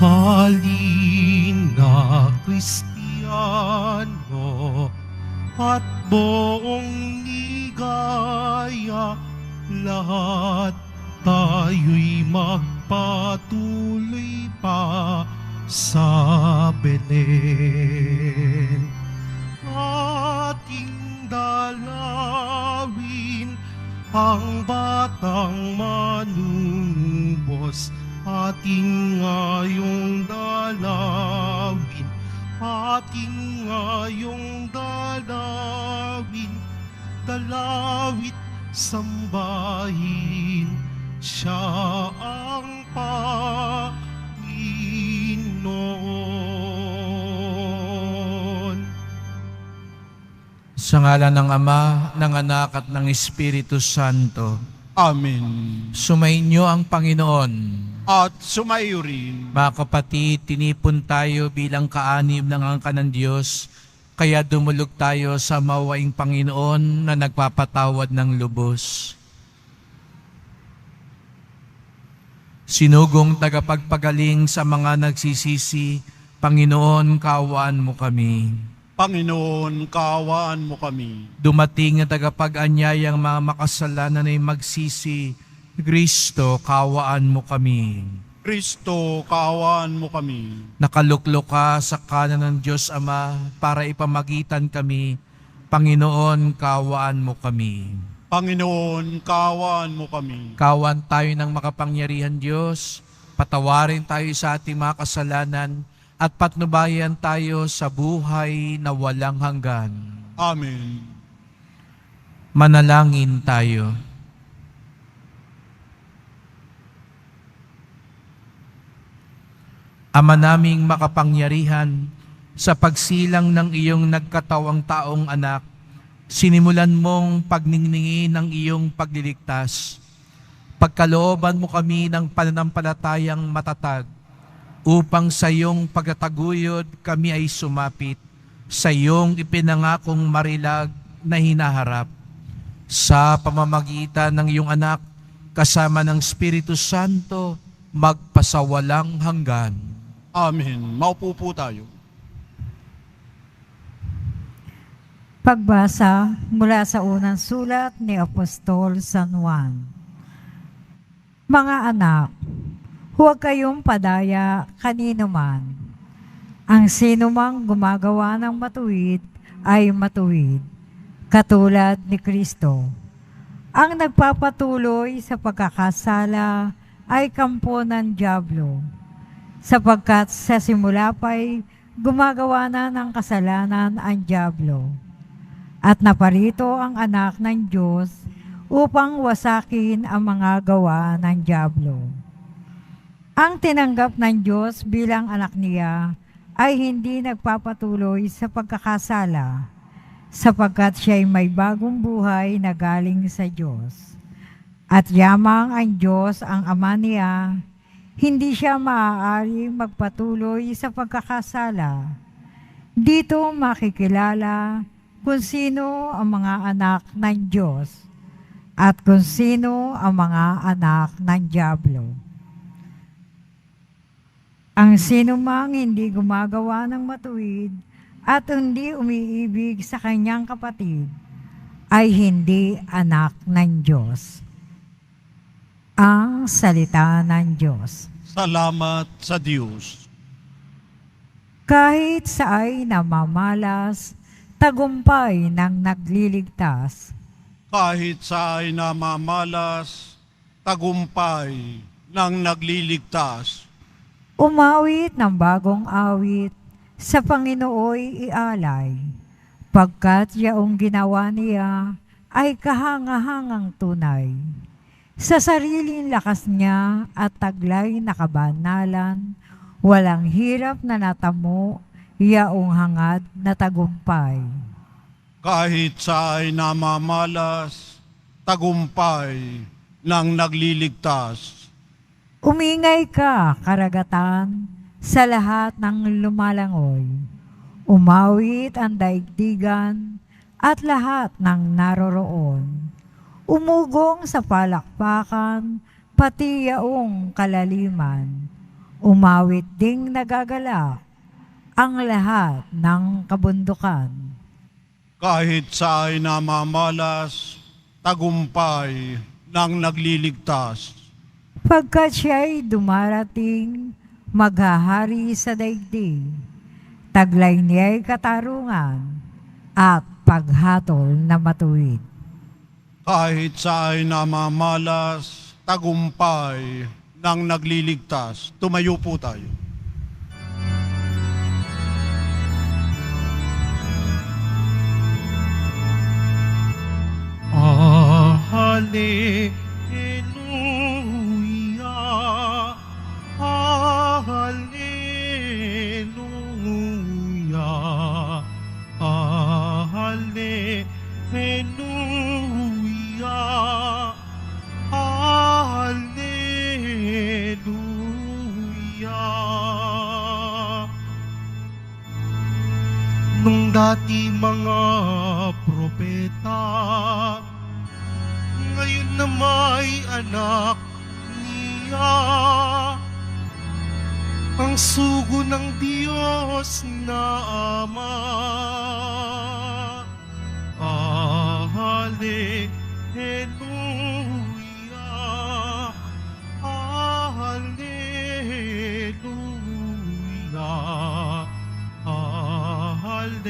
Halina Kristiyano at buong ligaya, lahat tayo'y magpatuloy pa sa Belen. Ating dalawin ang batang manunubos, ating ngayong dalawin, ating ngayong dalawin, dalawit sambahin, siya ang Panginoon. Sa ngalan ng Ama, ng Anak at ng Espiritu Santo. Amen. Sumainyo ang Panginoon. At sumayo rin. Mga kapatid, tinipon tayo bilang kaanib ng angkan ng Diyos, kaya dumulog tayo sa mawaing Panginoon na nagpapatawad ng lubos. Sinugong tagapagpagaling sa mga nagsisisi, Panginoon, kaawaan mo kami. Panginoon, kaawaan mo kami. Dumating na tagapag-anyayang mga makasalanan ay magsisi, Kristo, kaawaan mo kami. Kristo, kaawaan mo kami. Nakaluklok ka sa kanan ng Diyos Ama para ipamagitan kami. Panginoon, kaawaan mo kami. Panginoon, kaawaan mo kami. Kaawaan tayo ng makapangyarihan Diyos, patawarin tayo sa ating mga kasalanan, at patnubayan tayo sa buhay na walang hanggan. Amen. Manalangin tayo. Ama naming makapangyarihan, sa pagsilang ng iyong nagkatawang taong anak, sinimulan mong pagniningin ng iyong pagliligtas. Pagkalooban mo kami ng pananampalatayang matatag, upang sa iyong pagtataguyod kami ay sumapit sa iyong ipinangakong marilag na hinaharap. Sa pamamagitan ng iyong anak, kasama ng Espiritu Santo, magpasawalang hanggan. Amen. Maupo po tayo. Pagbasa mula sa unang sulat ni Apostol San Juan. Mga anak, huwag kayong padaya kanino man. Ang sinumang gumagawa ng matuwid ay matuwid, katulad ni Kristo. Ang nagpapatuloy sa pagkakasala ay kampo ng dyablo, sapagkat sa simula pa'y gumagawa na ng kasalanan ang dyablo. At naparito ang anak ng Diyos upang wasakin ang mga gawa ng dyablo. Ang tinanggap ng Diyos bilang anak niya ay hindi nagpapatuloy sa pagkakasala, sapagkat siya'y may bagong buhay na galing sa Diyos. At yamang ang Diyos ang ama niya, hindi siya maaari magpatuloy sa pagkakasala. Dito makikilala kung sino ang mga anak ng Diyos at kung sino ang mga anak ng dyablo. Ang sinumang hindi gumagawa ng matuwid at hindi umiibig sa kanyang kapatid ay hindi anak ng Diyos. Ang salita ng Diyos. Salamat sa Diyos. Kahit sa ay namamalas, tagumpay ng nagliligtas. Kahit sa ay namamalas, tagumpay ng nagliligtas. Umawit ng bagong awit, sa Panginooy ialay, pagkat yaong ginawa niya ay kahangahangang tunay. Sa sariling lakas niya at taglay na kabanalan, walang hirap na natamo, yaong hangad na tagumpay. Kahit sa ay namamalas, tagumpay ng nagliligtas. Umingay ka, karagatan, sa lahat ng lumalangoy. Umawit ang daigdigan at lahat ng naroroon. Umugong sa palakpakan, pati yaong kalaliman. umawit ding nagagala ang lahat ng kabundukan. Kahit sa ay namamalas, tagumpay ng nagliligtas. Pagkat siya'y dumarating, maghahari sa daigdig. Taglay niya'y katarungan at paghatol na matuwid. Kahit sa ay namamalas, tagumpay ng nagliligtas. Tumayo po tayo. Hallelujah, Hallelujah, Hallelujah, Hallelujah. Nung dati mga propeta, ngayon na may anak niya, ang sugo ng Diyos na Ama. Hallelujah, Hallelujah, Hallelujah,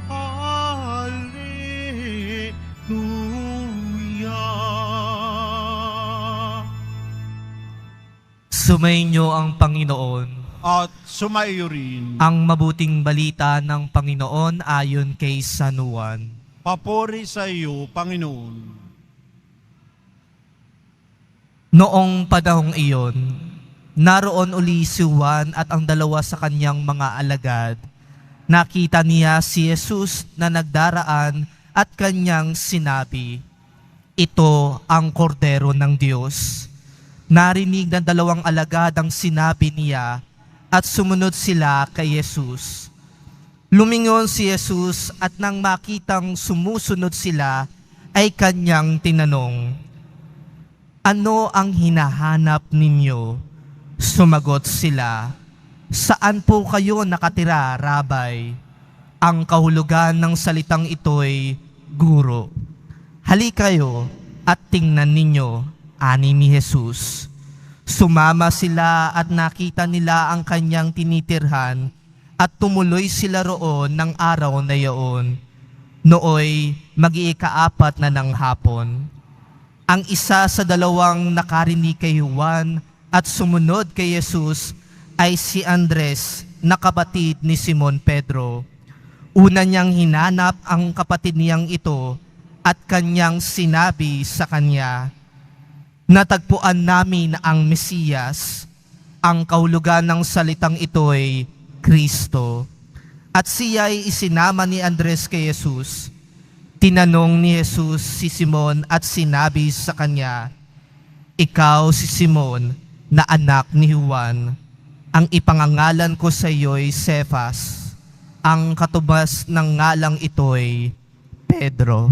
Hallelujah. Sumainyo ang Panginoon. At sumaiyo rin. Ang mabuting balita ng Panginoon ayon kay San Juan. Papuri sa iyo, Panginoon. Noong panahong iyon, naroon uli si Juan at ang dalawa sa kanyang mga alagad. Nakita niya si Jesus na nagdaraan at kanyang sinabi, "Ito ang kordero ng Diyos." Narinig ng dalawang alagad ang sinabi niya at sumunod sila kay Jesus. Lumingon si Jesus at nang makitang sumusunod sila ay kanyang tinanong, "Ano ang hinahanap ninyo?" Sumagot sila, "Saan po kayo nakatira, Rabay?" Ang kahulugan ng salitang ito'y guro. "Halika kayo at tingnan ninyo," ani ni Jesus. Sumama sila at nakita nila ang kanyang tinitirhan at tumuloy sila roon ng araw na iyon. Nooy mag-iikaapat na ng hapon. Ang isa sa dalawang nakarinig kay Juan at sumunod kay Jesus ay si Andres na kapatid ni Simon Pedro. Una niyang hinanap ang kapatid niyang ito at kanyang sinabi sa kanya, "Natagpuan namin ang Mesiyas." Ang kahulugan ng salitang ito'y Kristo. At siya ay isinama ni Andres kay Jesus. Tinanong ni Jesus si Simon at sinabi sa kanya, "Ikaw si Simon na anak ni Juan. Ang ipangangalan ko sa iyo'y Cephas." Ang katubas ng ngalang ito'y Pedro.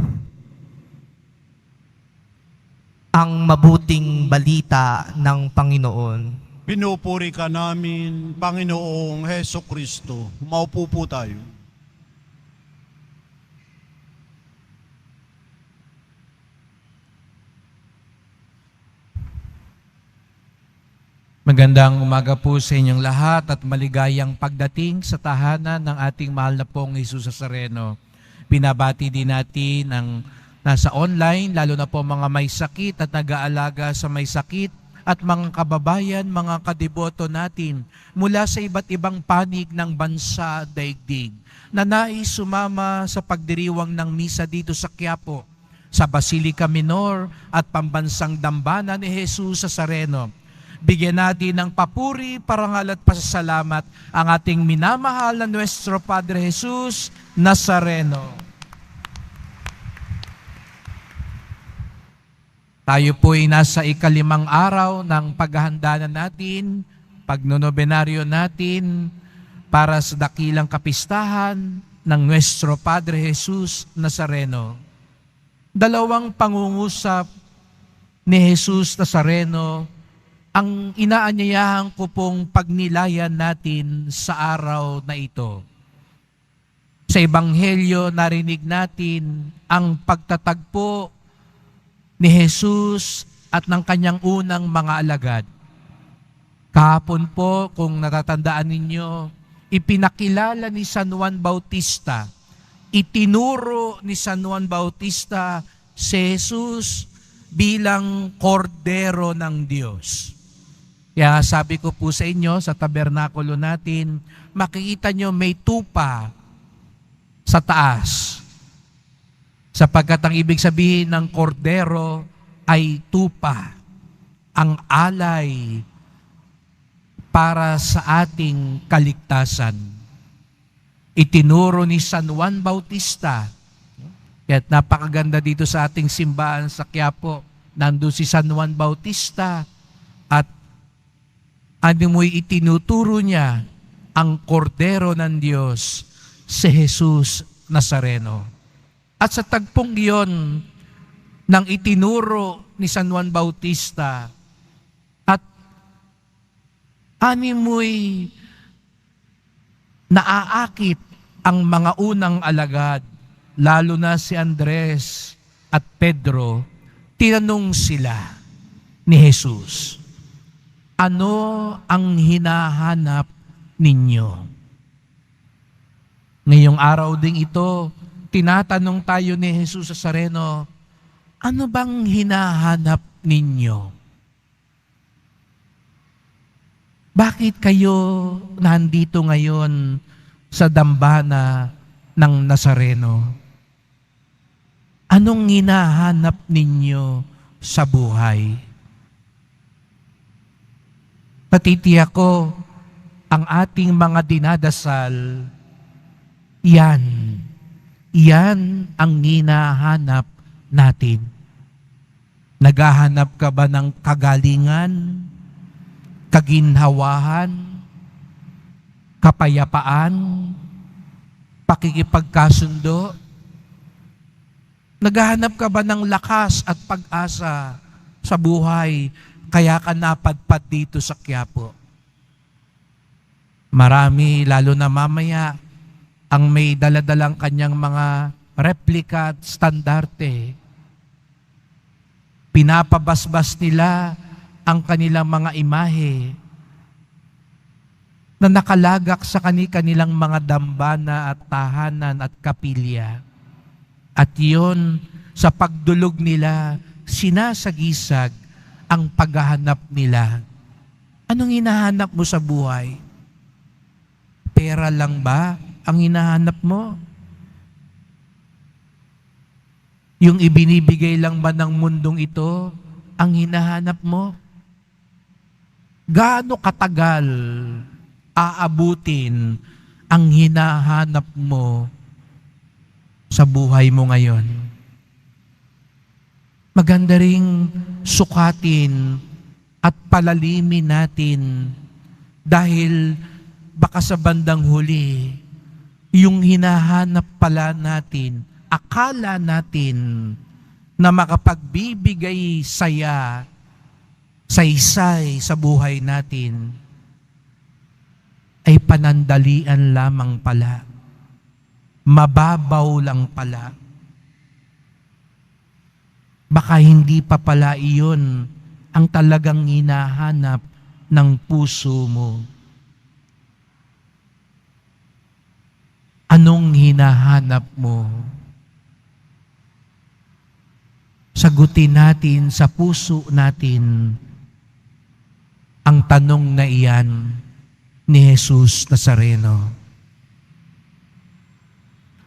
Ang mabuting balita ng Panginoon. Pinupuri ka namin, Panginoong Heso Kristo. Maupo po tayo. Magandang umaga po sa inyong lahat at maligayang pagdating sa tahanan ng ating mahal na pong Jesus Nazareno. Binabati din natin ang nasa online, lalo na po mga may sakit at nag-aalaga sa may sakit at mga kababayan, mga kadiboto natin mula sa iba't ibang panig ng bansa daigdig na nais sumama sa pagdiriwang ng misa dito sa Quiapo, sa Basilica Minor at Pambansang Dambana ni Jesus Nazareno. Bigyan natin ng papuri, parangal at pasasalamat ang ating minamahal na Nuestro Padre Jesus Nazareno. Tayo po'y nasa ikalimang araw ng paghahanda na natin, pagnonobenaryo natin para sa dakilang kapistahan ng Nuestro Padre Jesus Nazareno. Dalawang pangungusap ni Jesus Nazareno, ang inaanyayahan ko pong pagnilayan natin sa araw na ito. Sa Ebanghelyo, narinig natin ang pagtatagpo ni Jesus at ng kanyang unang mga alagad. Kahapon po, kung natatandaan ninyo, ipinakilala ni San Juan Bautista, itinuro ni San Juan Bautista si Jesus bilang kordero ng Diyos. Kaya sabi ko po sa inyo, sa tabernakulo natin, makikita nyo may tupa sa taas. Sapagkat ang ibig sabihin ng kordero ay tupa, ang alay para sa ating kaligtasan. Itinuro ni San Juan Bautista. Kaya napakaganda dito sa ating simbahan sa Quiapo. Nandun si San Juan Bautista at ano mo'y itinuturo niya ang kordero ng Diyos, si Jesus Nazareno. At sa tagpong iyon nang itinuro ni San Juan Bautista at mo'y naaakit ang mga unang alagad, lalo na si Andres at Pedro, tinanong sila ni Jesus, ano ang hinahanap ninyo? Ngayong araw ding ito, tinatanong tayo ni Jesus Nazareno, ano bang hinahanap ninyo? Bakit kayo nandito ngayon sa dambana ng Nazareno? Anong hinahanap ninyo sa buhay? Patitiyak ko, ang ating mga dinadasal, yan ang hinahanap natin. Naghahanap ka ba ng kagalingan, kaginhawahan, kapayapaan, pakikipagkasundo? Naghahanap ka ba ng lakas at pag-asa sa buhay, kaya ka napadpad dito sa Quiapo? Marami, lalo na mamaya, ang may daladalang kanyang mga replika at standarte. Pinapabasbas nila ang kanilang mga imahe na nakalagak sa kanilang mga dambana at tahanan at kapilya. At iyon, sa pagdulog nila, sinasagisag ang paghahanap nila. Anong hinahanap mo sa buhay? Pera lang ba ang hinahanap mo? Yung ibinibigay lang ba ng mundong ito ang hinahanap mo? Gaano katagal aabutin ang hinahanap mo sa buhay mo ngayon? Maganda ring sukatin at palalimin natin dahil baka sa bandang huli, yung hinahanap pala natin, akala natin na makapagbibigay saya, saysay sa buhay natin, ay panandalian lamang pala. Mababaw lang pala. Baka hindi pa pala iyon ang talagang hinahanap ng puso mo. Anong hinahanap mo? Sagutin natin sa puso natin ang tanong na iyan ni Jesus Nazareno.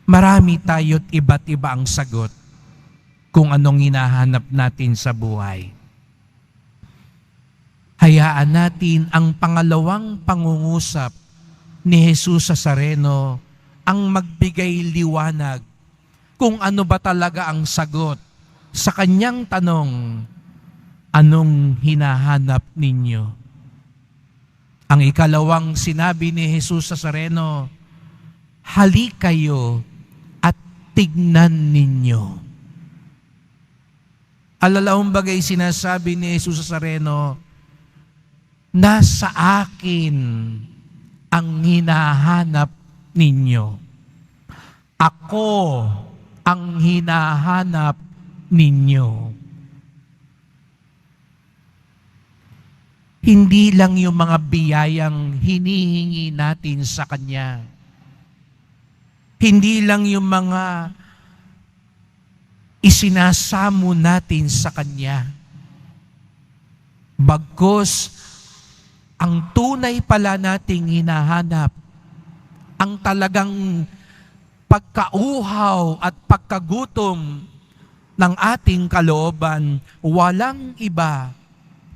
Marami tayo't iba't iba ang sagot kung anong hinahanap natin sa buhay. Hayaan natin ang pangalawang pangungusap ni Jesus Nazareno ang magbigay liwanag kung ano ba talaga ang sagot sa kanyang tanong, anong hinahanap ninyo? Ang ikalawang sinabi ni Jesus Nazareno, halik kayo at tignan ninyo. Alalaong bagay sinasabi ni Jesus sa Sareno, nasa akin ang hinahanap ninyo. Ako ang hinahanap ninyo. Hindi lang yung mga biyayang hinihingi natin sa Kanya. Hindi lang yung mga isinasamo natin sa Kanya. Bagkus, ang tunay pala nating hinahanap, ang talagang pagkauhaw at pagkagutom ng ating kalooban, walang iba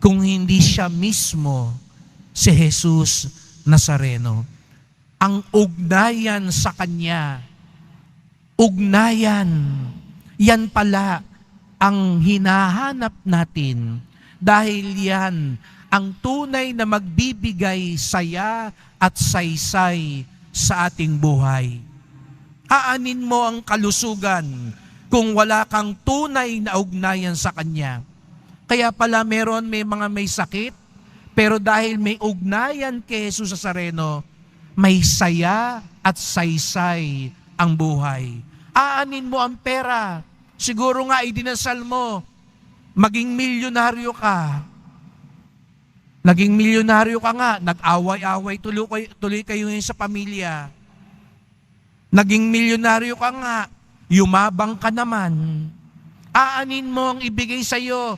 kung hindi siya mismo si Jesus Nazareno. Ang ugnayan sa Kanya, ugnayan, yan pala ang hinahanap natin dahil yan ang tunay na magbibigay saya at saysay sa ating buhay. Aanin mo ang kalusugan kung wala kang tunay na ugnayan sa Kanya. Kaya pala may mga may sakit, pero dahil may ugnayan kay Jesus Nazareno, may saya at saysay ang buhay. Aanin mo ang pera. Siguro nga idinasal mo, maging milyonaryo ka. Naging milyonaryo ka nga, nag-away-away, tuloy kayo ngayon sa pamilya. Naging milyonaryo ka nga, yumabang ka naman. Aanin mo ang ibigay sa'yo.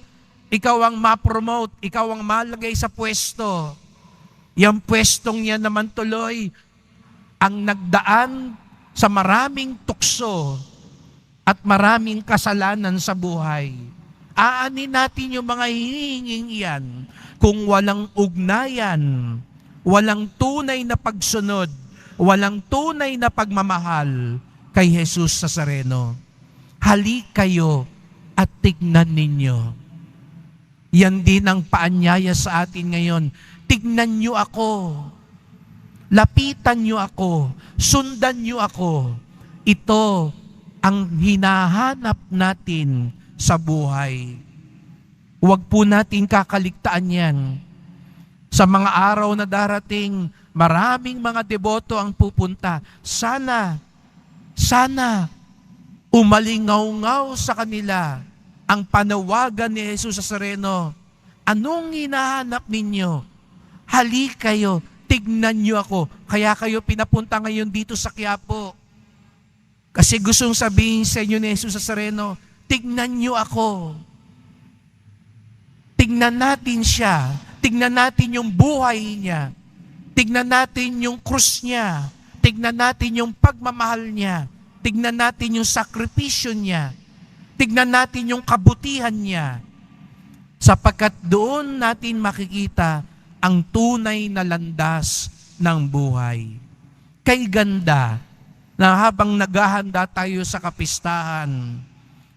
Ikaw ang ma-promote, ikaw ang malagay sa pwesto. Yung pwestong yan naman tuloy ang nagdaan sa maraming tukso at maraming kasalanan sa buhay. Aanin natin yung mga hinihinging yan kung walang ugnayan, walang tunay na pagsunod, walang tunay na pagmamahal kay Jesus Nazareno. Halik kayo at tignan ninyo. Yan din ang paanyaya sa atin ngayon. Tignan nyo ako. Lapitan nyo ako. Sundan nyo ako. Ito ang hinahanap natin sa buhay. Huwag po natin kakaligtaan yan. Sa mga araw na darating, maraming mga deboto ang pupunta. Sana umalingaw-ngaw sa kanila ang panawagan ni Jesus Nazareno. Anong hinahanap ninyo? Halik kayo, tignan nyo ako. Kaya kayo pinapunta ngayon dito sa Quiapo. Kasi gustong sabihin sa inyo ni Jesus Nazareno, tignan nyo ako. Tignan natin siya. Tignan natin yung buhay niya. Tignan natin yung krus niya. Tignan natin yung pagmamahal niya. Tignan natin yung sakripisyo niya. Tignan natin yung kabutihan niya. Sapagkat doon natin makikita ang tunay na landas ng buhay. Kay ganda na habang naghahanda tayo sa kapistahan,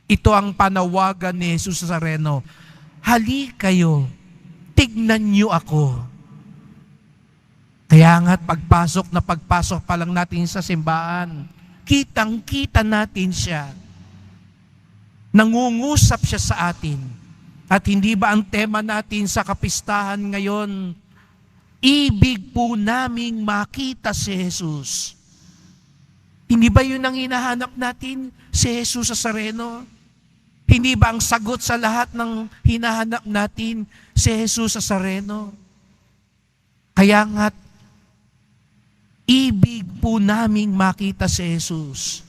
ito ang panawagan ni Jesus Nazareno. Halik kayo, tignan niyo ako. Kaya nga't pagpasok pa lang natin sa simbahan, kitang-kita natin siya. Nangungusap siya sa atin. At hindi ba ang tema natin sa kapistahan ngayon, ibig po naming makita si Jesus. Hindi ba yun ang hinahanap natin, si Jesus Nazareno? Hindi ba ang sagot sa lahat ng hinahanap natin, si Jesus Nazareno? Kaya nga't, ibig po naming makita si Jesus.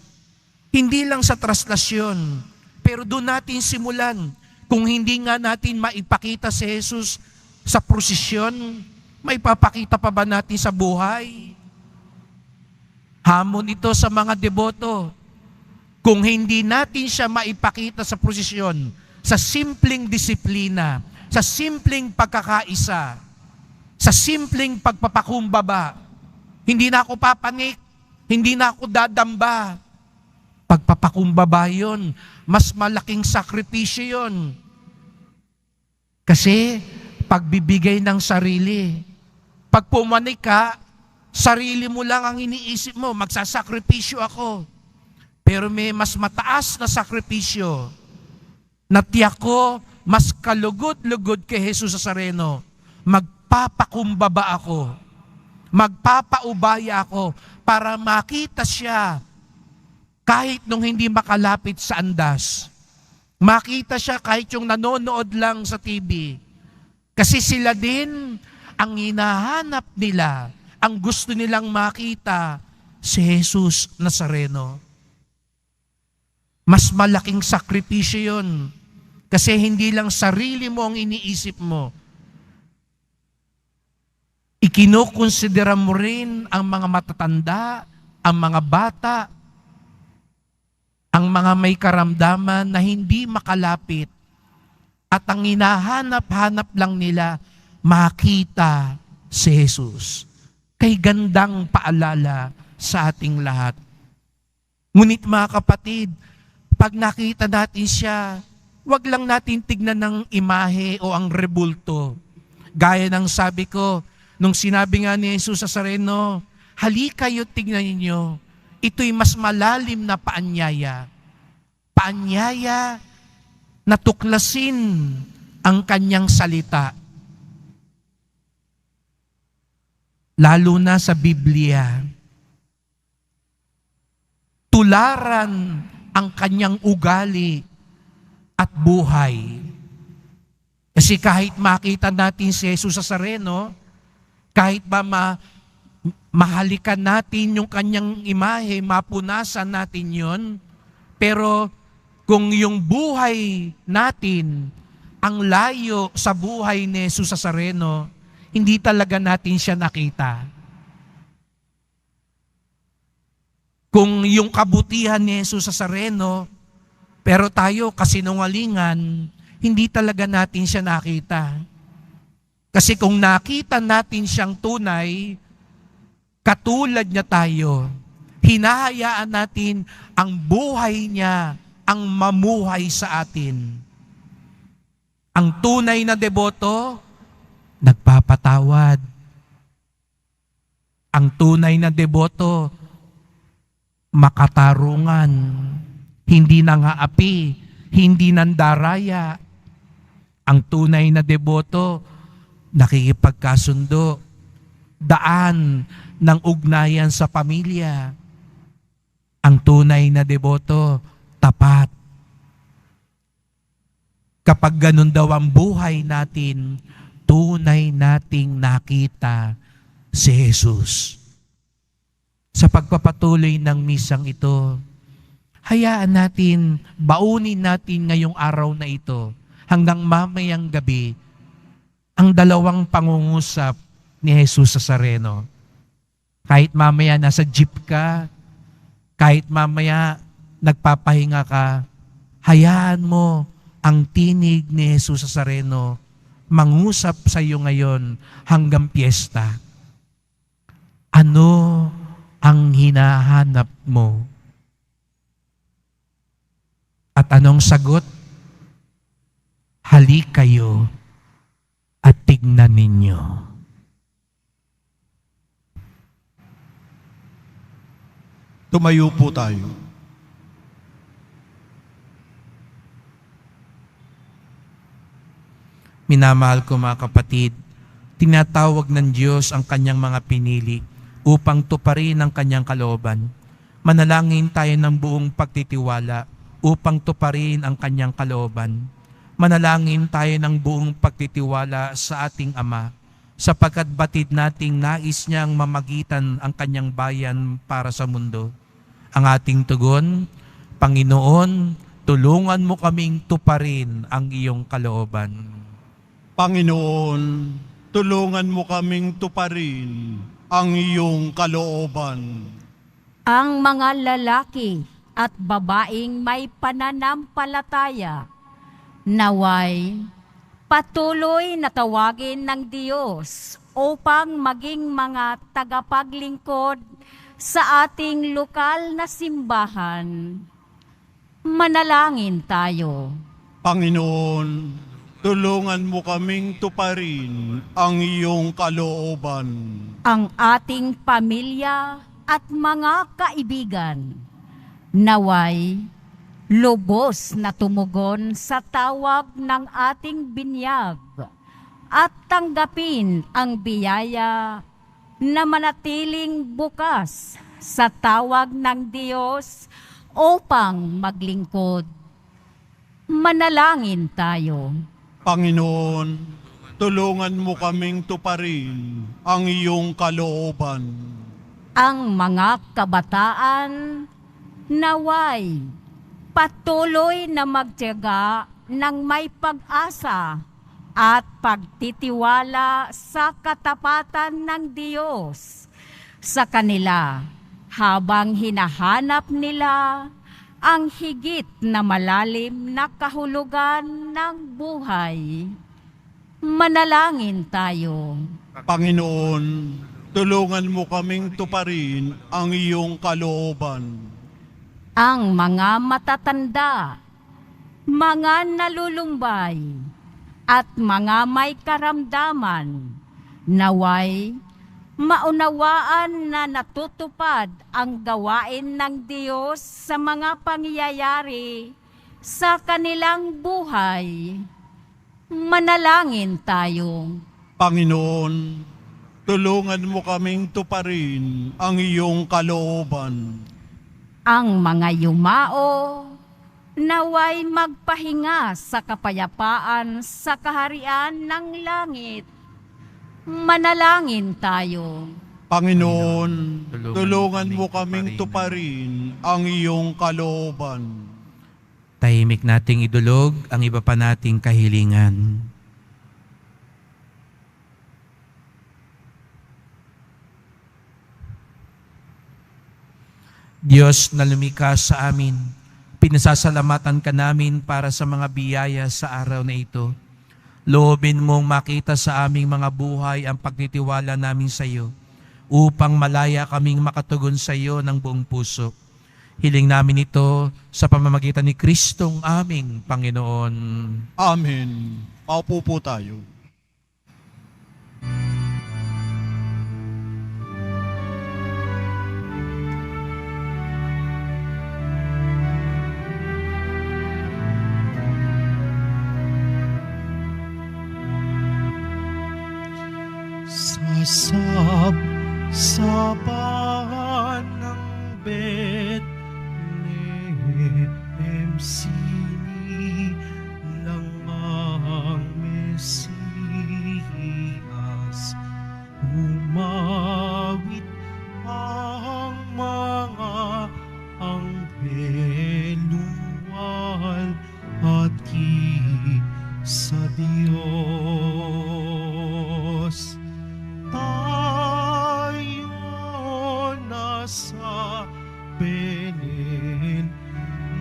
Hindi lang sa traslasyon, pero doon natin simulan. Kung hindi nga natin maipakita si Jesus sa prosesyon, maipapakita pa ba natin sa buhay? Hamon ito sa mga deboto. Kung hindi natin siya maipakita sa prosesyon, sa simpleng disiplina, sa simpleng pagkakaisa, sa simpleng pagpapakumbaba, hindi na ako papanik, hindi na ako dadamba. Pagpapakumbaba yun, mas malaking sakripisyo yun. Kasi pagbibigay ng sarili, pag pumanik ka, sarili mo lang ang iniisip mo, magsasakripisyo ako. Pero may mas mataas na sakripisyo. Natiyak ko, mas kalugod-lugod kay Jesus Nazareno, magpapakumbaba ako, magpapaubaya ako para makita siya kahit nung hindi makalapit sa andas. Makita siya kahit yung nanonood lang sa TV. Kasi sila din ang hinahanap nila, ang gusto nilang makita, si Jesus Nazareno. Mas malaking sakripisyo yun. Kasi hindi lang sarili mo ang iniisip mo. Ikinukonsidera mo rin ang mga matatanda, ang mga bata, ang mga may karamdaman na hindi makalapit. At ang hinahanap-hanap lang nila, makita si Jesus. Kay gandang paalala sa ating lahat. Ngunit mga kapatid, pag nakita natin siya, wag lang natin tignan ng imahe o ang rebulto. Gaya ng sabi ko, nung sinabi nga ni Jesus Nazareno, halika kayo tignan ninyo, ito'y mas malalim na paanyaya. Paanyaya na tuklasin ang kanyang salita. Lalo na sa Biblia. Tularan ang kanyang ugali at buhay. Kasi kahit makita natin si Jesus Nazareno, kahit ba mahalikan natin yung kanyang imahe, mapunasan natin yon, pero kung yung buhay natin ang layo sa buhay ni Jesus Nazareno, hindi talaga natin siya nakita. Kung yung kabutihan ni Jesus Nazareno, pero tayo kasinungalingan, hindi talaga natin siya nakita. Kasi kung nakita natin siyang tunay, katulad niya tayo, hinahayaan natin ang buhay niya ang mamuhay sa atin. Ang tunay na deboto, nagpapatawad. Ang tunay na deboto, makatarungan. Hindi nangaapi, hindi nandaraya. Ang tunay na deboto, nakikipagkasundo. Daan ng ugnayan sa pamilya. Ang tunay na deboto, tapat. Kapag ganun daw ang buhay natin, tunay nating nakita si Jesus. Sa pagpapatuloy ng misang ito, hayaan natin, baunin natin ngayong araw na ito hanggang mamayang gabi ang dalawang pangungusap ni Jesus Nazareno. Kahit mamaya nasa jeep ka, kahit mamaya nagpapahinga ka, hayaan mo ang tinig ni Jesus Nazareno mangusap sa iyo ngayon hanggang piyesta. Ano ang hinahanap mo? At anong sagot? Halik kayo at tignan ninyo. Tumayo po tayo. Minamahal ko mga kapatid, tinatawag ng Diyos ang kanyang mga pinili upang tuparin ang kanyang kalooban. Manalangin tayo ng buong pagtitiwala upang tuparin ang kanyang kalooban. Manalangin tayo ng buong pagtitiwala sa ating Ama, sapagkat batid nating nais niyang mamagitan ang kanyang bayan para sa mundo. Ang ating tugon, Panginoon, tulungan mo kaming tuparin ang iyong kalooban. Panginoon, tulungan mo kaming tuparin ang iyong kalooban. Ang mga lalaki at babaeng may pananampalataya, naway patuloy na tawagin ng Diyos upang maging mga tagapaglingkod sa ating lokal na simbahan. Manalangin tayo. Panginoon, tulungan mo kaming tuparin ang iyong kalooban. Ang ating pamilya at mga kaibigan, naway lubos na tumugon sa tawag ng ating binyag at tanggapin ang biyaya na manatiling bukas sa tawag ng Diyos upang maglingkod. Manalangin tayo. Panginoon, tulungan mo kaming tuparin ang iyong kalooban. Ang mga kabataan naway patuloy na magtiyaga ng may pag-asa at pagtitiwala sa katapatan ng Diyos sa kanila habang hinahanap nila ang higit na malalim na kahulugan ng buhay. Manalangin tayo. Panginoon, tulungan mo kaming tuparin ang iyong kalooban. Ang mga matatanda, mga nalulumbay, at mga may karamdaman, naway maunawaan na natutupad ang gawain ng Diyos sa mga pangyayari sa kanilang buhay. Manalangin tayo. Panginoon, tulungan mo kaming tuparin ang iyong kalooban. Ang mga yumao, naway magpahinga sa kapayapaan sa kaharian ng langit. Manalangin tayo. Panginoon, tulungan mo kaming tuparin ang iyong kalooban. Tahimik nating idulog ang iba pa nating kahilingan. Diyos na lumikha sa amin, pinasasalamatan ka namin para sa mga biyaya sa araw na ito. Loobin mong makita sa aming mga buhay ang pagtitiwala namin sa iyo, upang malaya kaming makatugon sa iyo ng buong puso. Hiling namin ito sa pamamagitan ni Kristong aming Panginoon. Amen. Paupo po tayo. Sabahan ng Bethlehem, sinilang ang Mesiyas. Umawit ang mga anghel, luwal at sa Diyos. Tayo nasa Belen,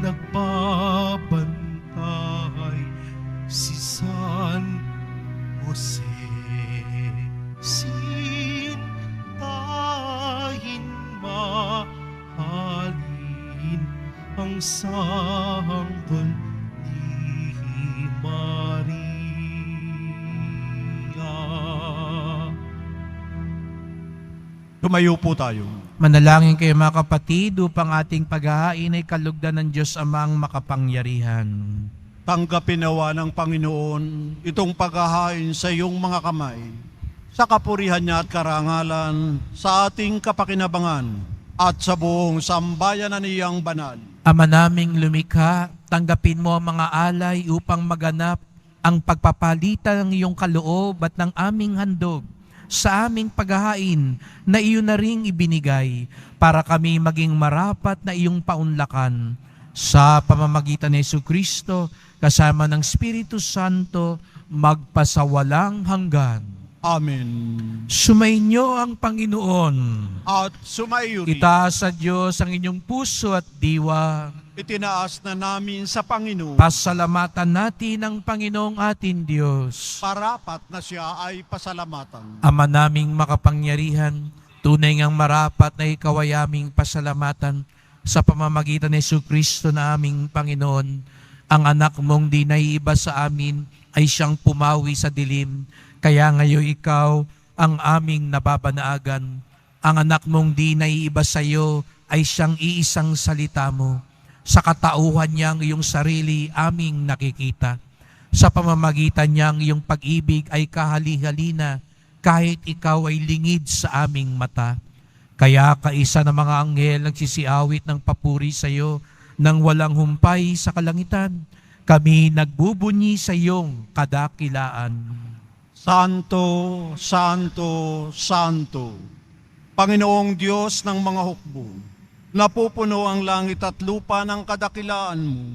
nagbabantay si San Jose. Sintahin, mahalin ang sanggol ni Maria. Tumayo po tayo. Manalangin kayo mga kapatid upang ating paghahain ay kalugdan ng Diyos Amang makapangyarihan. Tanggapin nawa ng Panginoon itong paghahain sa iyong mga kamay, sa kapurihan niya at karangalan, sa ating kapakinabangan, at sa buong sambayanan niyang banal. Ama naming lumikha, tanggapin mo ang mga alay upang maganap ang pagpapalitan ng iyong kaloob at ng aming handog sa aming paghahain na iyon na ring ibinigay para kami maging marapat na iyong paunlakan sa pamamagitan ni Jesucristo kasama ng Espiritu Santo magpasawalang hanggan. Amen. Sumainyo ang Panginoon. At sumayo rin. Itaas sa Diyos ang inyong puso at diwa. Itinaas na namin sa Panginoon. Pasalamatan natin ang Panginoong ating Diyos. Parapat na siya ay pasalamatan. Ama naming makapangyarihan, tunay ngang marapat na ikaw ay aming pasalamatan sa pamamagitan ni Jesucristo na aming Panginoon. Ang anak mong di naiiba sa amin ay siyang pumawi sa dilim, kaya ngayon ikaw ang aming nababanaagan. Ang anak mong di naiiba sa iyo ay siyang iisang salita mo. Sa katauhan niya ang iyong sarili aming nakikita. Sa pamamagitan niya ang iyong pag-ibig ay kahali-halina kahit ikaw ay lingid sa aming mata. Kaya kaisa ng mga anghel nagsisiawit ng papuri sa iyo nang walang humpay sa kalangitan. Kami nagbubunyi sa iyong kadakilaan. Santo, Santo, Santo, Panginoong Diyos ng mga hukbo, napupuno ang langit at lupa ng kadakilaan mo.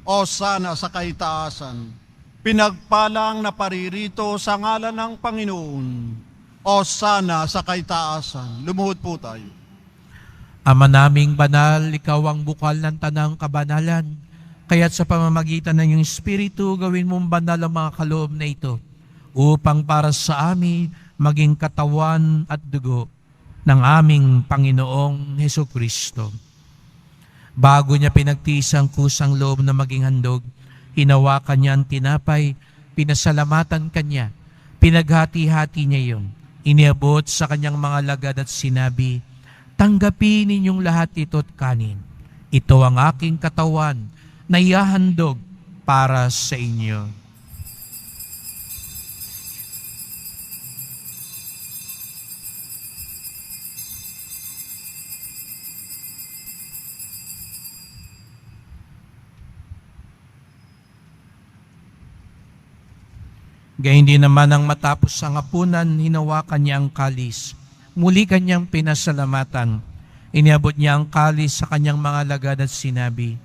O sana sa kaitaasan, pinagpalang na paririto sa ngalan ng Panginoon. O sana sa kaitaasan, lumuhod po tayo. Ama naming banal, ikaw ang bukal ng tanang kabanalan. Kaya't sa pamamagitan ng iyong Espiritu, gawin mong banal ang mga kaloob na ito, upang para sa amin maging katawan at dugo ng aming Panginoong Hesukristo. Bago niya pinagtiis ang kusang loob na maging handog, hinawakan niya ang tinapay, pinasalamatan kanya, pinaghati-hati niya yun, iniabot sa kanyang mga lagad at sinabi, "Tanggapin ninyong lahat ito't kanin. Ito ang aking katawan na ihahandog para sa inyo." Gayun din naman ang matapos ang hapunan, hinawakan niya ang kalis. Muli kanyang pinasalamatan. Iniabot niya ang kalis sa kanyang mga lagad at sinabi,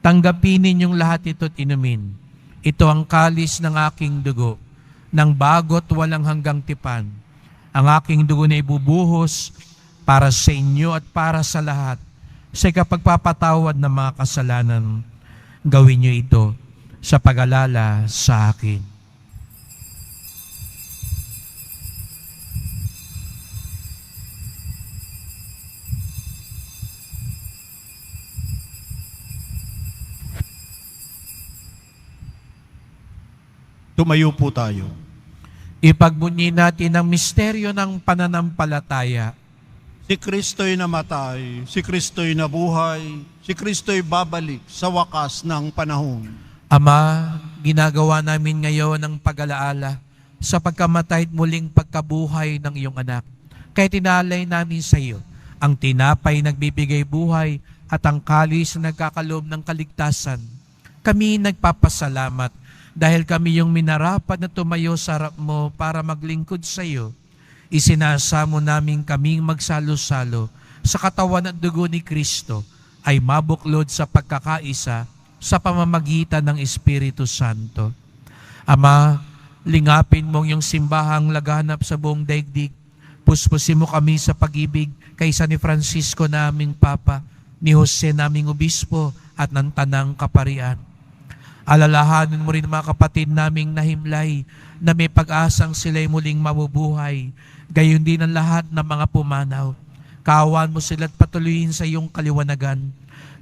"Tanggapin ninyong lahat ito't inumin. Ito ang kalis ng aking dugo, ng bago't walang hanggang tipan. Ang aking dugo na ibubuhos para sa inyo at para sa lahat, sa ikapagpapatawad ng mga kasalanan. Gawin niyo ito sa pag-alala sa akin." Tumayo po tayo. Ipagbunyi natin ang misteryo ng pananampalataya. Si Kristo'y namatay, si Kristo'y nabuhay, si Kristo'y babalik sa wakas ng panahon. Ama, ginagawa namin ngayon ang pag-alaala sa pagkamatay at muling pagkabuhay ng iyong anak. Kaya tinalay namin sa iyo ang tinapay nagbibigay buhay at ang kalis na nagkakaloob ng kaligtasan. Kami nagpapasalamat dahil kami yung minarapat na tumayo sa harap mo para maglingkod sa iyo. Isinasamo namin kaming magsalo-salo sa katawan at dugo ni Kristo ay mabuklod sa pagkakaisa sa pamamagitan ng Espiritu Santo. Ama, lingapin mong yung simbahang laganap sa buong daigdig. Puspusin mo kami sa pag-ibig kaysa ni Francisco naming Papa, ni Jose naming Obispo at ng Tanang Kaparian. Alalahanin mo rin mga kapatid naming nahimlay na may pag-asang sila'y muling mabubuhay. Gayon din ang lahat ng mga pumanaw. Kaawaan mo sila't patuloyin sa iyong kaliwanagan.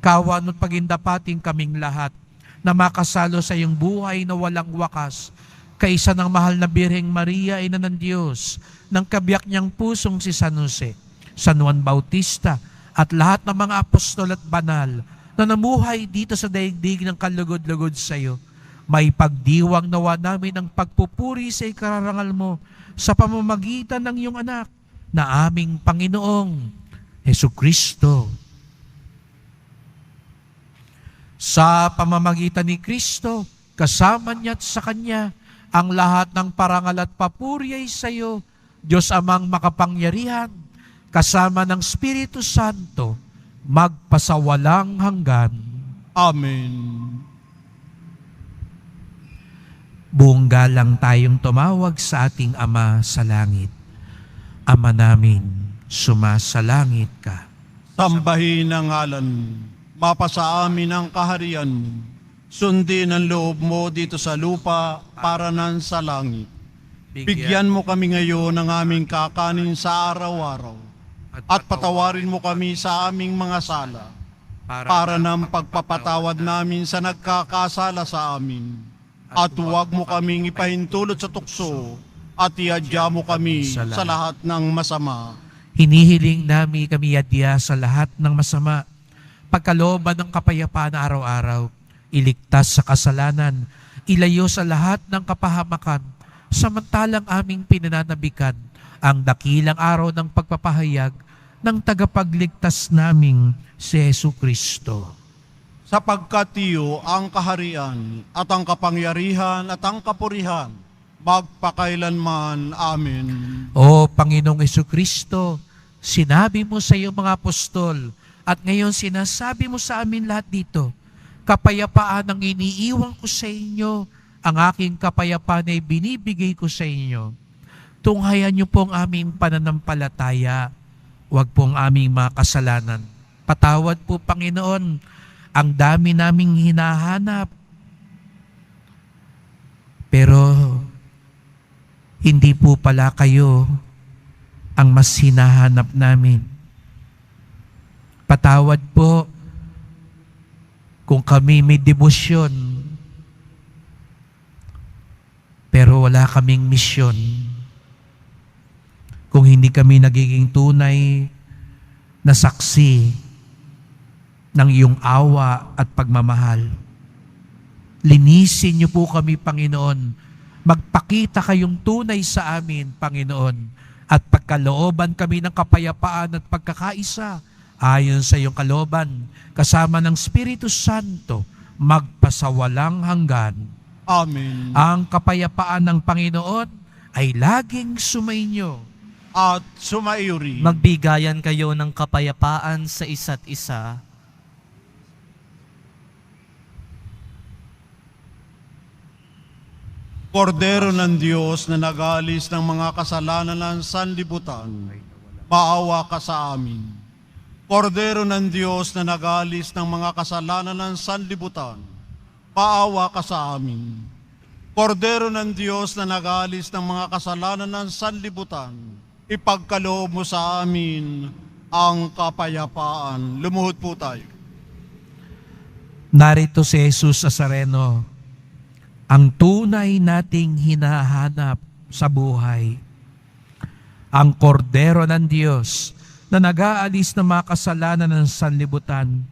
Kaawaan mo't pagindapating kaming lahat na makasalo sa iyong buhay na walang wakas. Kaisa ng mahal na Birheng Maria, Ina ng Diyos, ng kabiyak niyang pusong si San Jose, San Juan Bautista, at lahat ng mga apostol at banal na namuhay dito sa daigdig ng kalugod-lugod sa iyo. May pagdiwang nawa namin ang pagpupuri sa ikararangal mo sa pamamagitan ng iyong anak na aming Panginoong Hesukristo. Sa pamamagitan ni Kristo, kasama niya at sa Kanya, ang lahat ng parangal at papuri ay sa iyo, Diyos Amang makapangyarihan, kasama ng Espiritu Santo, magpasawalang hanggan. Amen. Buong galang tayong tumawag sa ating Ama sa langit. Ama namin, sumasalangit ka. Sambahin ang ngalan, mapasa amin ang kaharian mo. Sundin ang loob mo dito sa lupa para nan sa langit. Bigyan mo kami ngayon ng aming kakanin sa araw-araw. At patawarin mo kami sa aming mga sala para ng pagpapatawad namin sa nagkakasala sa amin. At huwag mo kaming ipahintulot sa tukso at iadya mo kami sa lahat ng masama. Hinihiling namin kami adya sa lahat ng masama pagkalooban ng kapayapaan araw-araw, iligtas sa kasalanan, ilayo sa lahat ng kapahamakan, samantalang aming pinananabikan ang dakilang araw ng pagpapahayag ng tagapagligtas naming si Jesu Kristo. Sapagkat iyo ang kaharian at ang kapangyarihan at ang kapurihan, magpakailanman. Amen. O Panginoong Jesu Kristo, sinabi mo sa iyong mga apostol at ngayon sinasabi mo sa amin lahat dito, kapayapaan ang iniiwan ko sa inyo, ang aking kapayapaan ay binibigay ko sa inyo. Tunghayan niyo po ang aming pananampalataya, huwag po ang aming mga kasalanan. Patawad po, Panginoon, ang dami naming hinahanap. Pero hindi po pala kayo ang mas hinahanap namin. Patawad po kung kami may debosyon, pero wala kaming misyon. Kung hindi kami nagiging tunay na saksi ng iyong awa at pagmamahal. Linisin niyo po kami, Panginoon. Magpakita kayong tunay sa amin, Panginoon, at pagkalooban kami ng kapayapaan at pagkakaisa ayon sa iyong kalooban, kasama ng Espiritu Santo, magpasawalang hanggan. Amen. Ang kapayapaan ng Panginoon ay laging sumainyo. At sumaiyo rin. Magbigayan kayo ng kapayapaan sa isa't isa. Kordero ng Diyos na nag-alis ng mga kasalanan ng sanlibutan, maawa ka sa amin. Kordero ng Diyos na nag-alis ng mga kasalanan ng sanlibutan, maawa ka sa amin. Kordero ng Diyos na nag-alis ng mga kasalanan ng sanlibutan, ipagkaloob mo sa amin ang kapayapaan. Lumuhod po tayo. Narito si Jesus Nazareno, ang tunay nating hinahanap sa buhay. Ang kordero ng Diyos na nag-aalis ng mga kasalanan ng sanlibutan,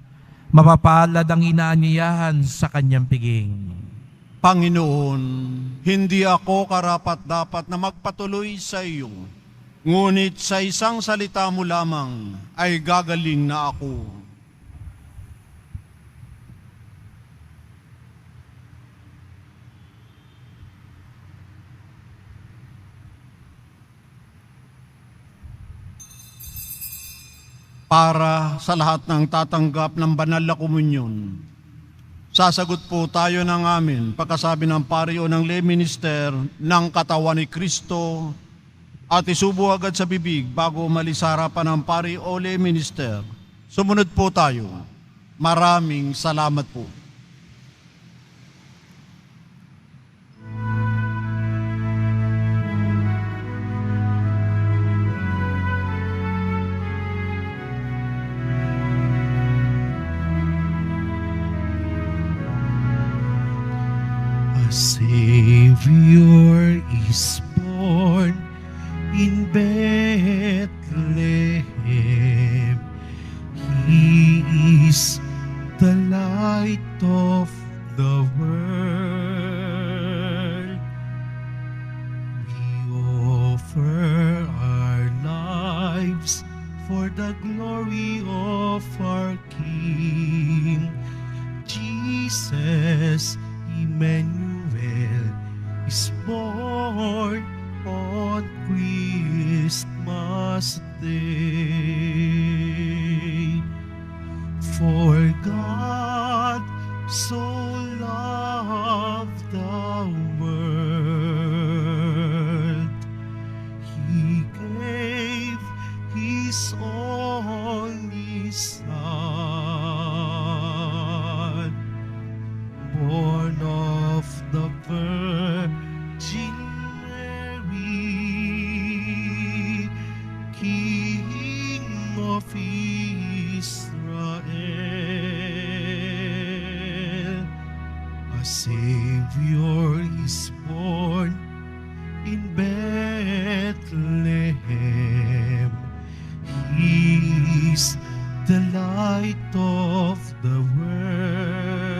mapapalad ang inaanyayahan sa kanyang piging. Panginoon, hindi ako karapat-dapat na magpatuloy sa iyo, ngunit sa isang salita mo lamang ay gagaling na ako. Para sa lahat ng tatanggap ng banal na komunyon, sasagot po tayo ng amin pagkasabi ng pari o ng lay minister ng katawan ni Kristo at isubo agad sa bibig bago umalis sa harapan ng pari o lay minister. Sumunod po tayo. Maraming salamat po. A Savior is born in Bethlehem. He is the light of the world. We offer our lives for the glory of our King. Jesus Emmanuel is born on Christmas Day. For God so loved the world, He gave His only Son, born of the Virgin Mary, King of Israel. A Savior is born in Bethlehem. He the world.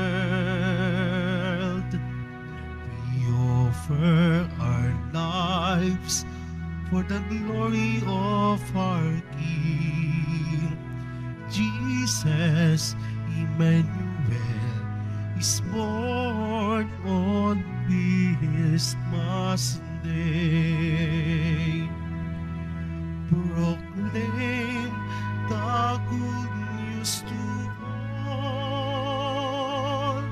We offer our lives for the glory of our King. Jesus, Emmanuel, is born on Christmas Day. Proclaim the good news to all.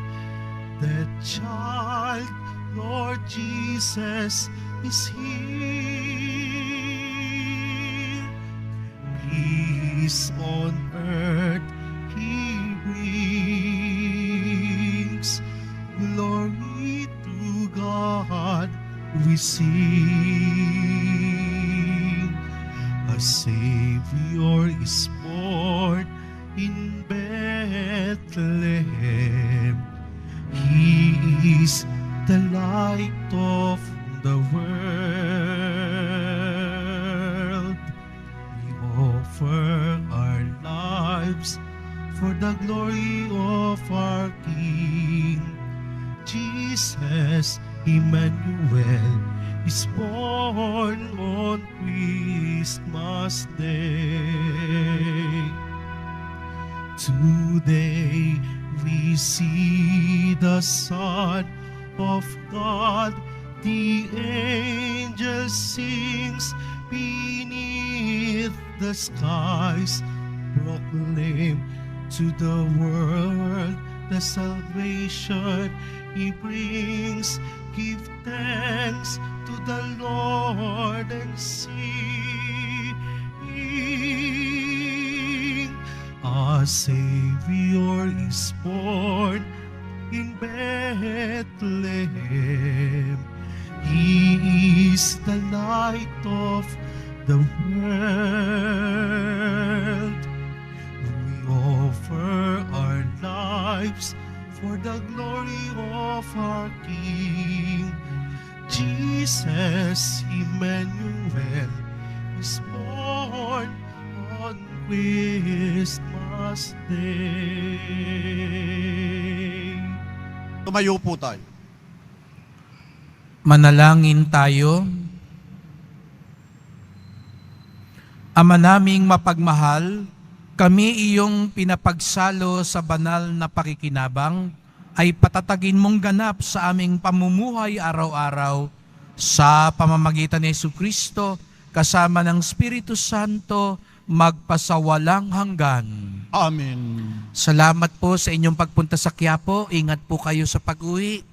The child, Lord Jesus, is here. Peace on earth He brings. Glory to God we sing. A Savior is born in Bethlehem. He is the light of the world. We offer our lives for the glory of our King. Jesus, Emmanuel, is born on Christmas Day. Today we see the Son of God. The angel sings beneath the skies. Proclaim to the world the salvation He brings. Give thanks to the Lord and sing. A Savior is born in Bethlehem. He is the light of the world. We offer our lives for the glory of our King. Jesus, Emmanuel, is born on Christmas Day. Tumayo po tayo. Manalangin tayo. Ama naming mapagmahal, kami iyong pinapagsalo sa banal na pakikinabang ay patatagin mong ganap sa aming pamumuhay araw-araw sa pamamagitan ni Jesucristo kasama ng Espiritu Santo magpasawalang hanggan. Amen. Salamat po sa inyong pagpunta sa Quiapo. Ingat po kayo sa pag-uwi.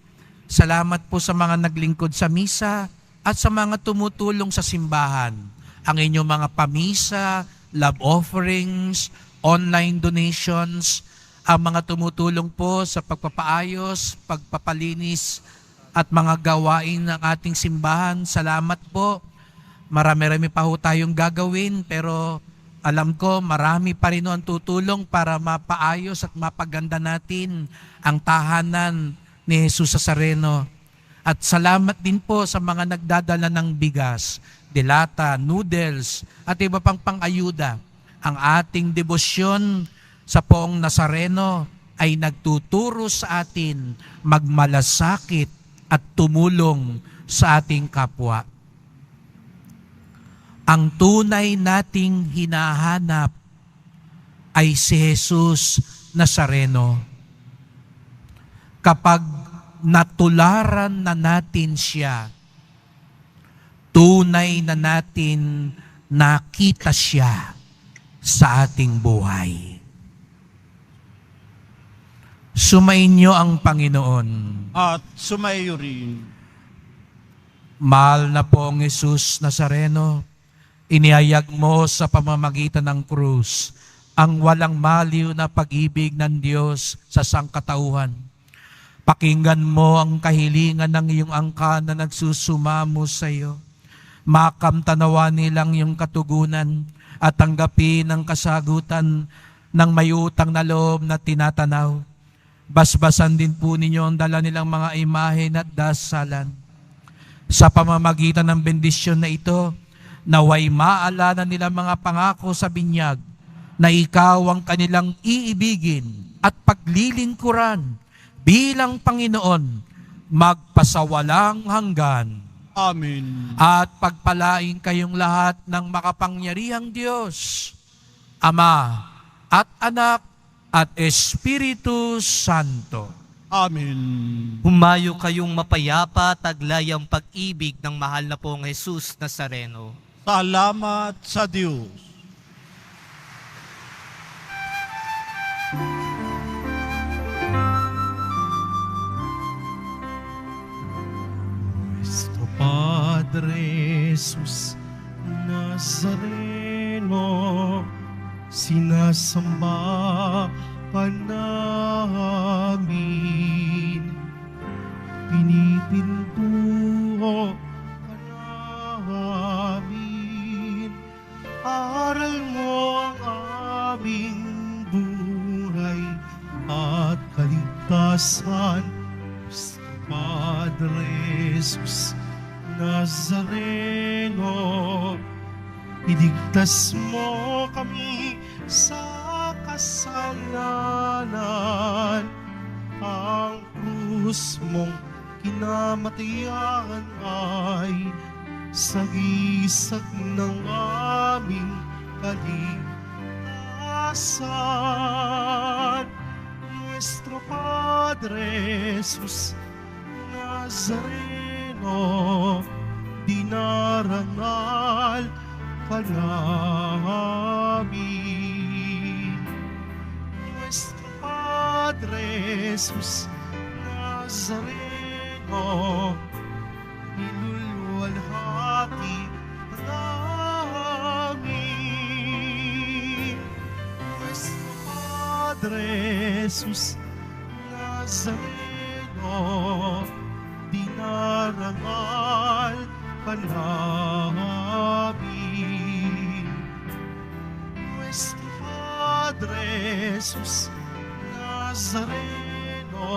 Salamat po sa mga naglingkod sa misa at sa mga tumutulong sa simbahan. Ang inyong mga pamisa, love offerings, online donations, ang mga tumutulong po sa pagpapaayos, pagpapalinis at mga gawain ng ating simbahan. Salamat po. Marami-rami pa ho tayong gagawin pero alam ko marami pa rin ang tutulong para mapaayos at mapaganda natin ang tahanan ni Jesus Nazareno. At salamat din po sa mga nagdadala ng bigas, delata, noodles at iba pang pang-ayuda. Ang ating debosyon sa Poong Nazareno ay nagtuturo sa atin magmalasakit at tumulong sa ating kapwa. Ang tunay nating hinahanap ay si Jesus Nazareno. Kapag natularan na natin siya, tunay na natin nakita siya sa ating buhay. Sumainyo ang Panginoon. At sumayo rin. Mahal na Poong Jesus Nazareno, inihayag mo sa pamamagitan ng krus ang walang maliw na pag-ibig ng Diyos sa sangkatauhan. Pakinggan mo ang kahilingan ng iyong angkan na nagsusumamo sa iyo. Makamtanawa nilang iyong katugunan at tanggapin ang kasagutan ng may utang na loob na tinatanaw. Basbasan din po ninyo ang dala nilang mga imahen at dasalan. Sa pamamagitan ng bendisyon na ito, naway maalala nila mga pangako sa binyag na ikaw ang kanilang iibigin at paglilingkuran bilang Panginoon magpasawalang hanggan. Amen. At pagpalain kayong lahat ng makapangyarihang Diyos, Ama at Anak at Espiritu Santo. Amen. Humayo kayong mapayapa, taglay ang pag-ibig ng mahal na pong Jesus Nazareno. Salamat sa Diyos. Nuestro Padre Jesus Nazareno, sinasamba ka namin, pinipintuho ka namin, aral mo ang aming buhay at kaligtasan. Nuestro Padre Jesus Nazareno, iligtas mo kami sa kasalanan. Ang krus mong kinamatayan ay sagisag ng aming kaligtasan. Nuestro Padre Jesus Nazareno, dinarangal ka namin. Nuestro Padre Jesus Nazareno, niluluwalhati namin. Nuestro Padre Jesus Nazareno, dinarangal ka namin. Nuestro Padre Jesus Nazareno,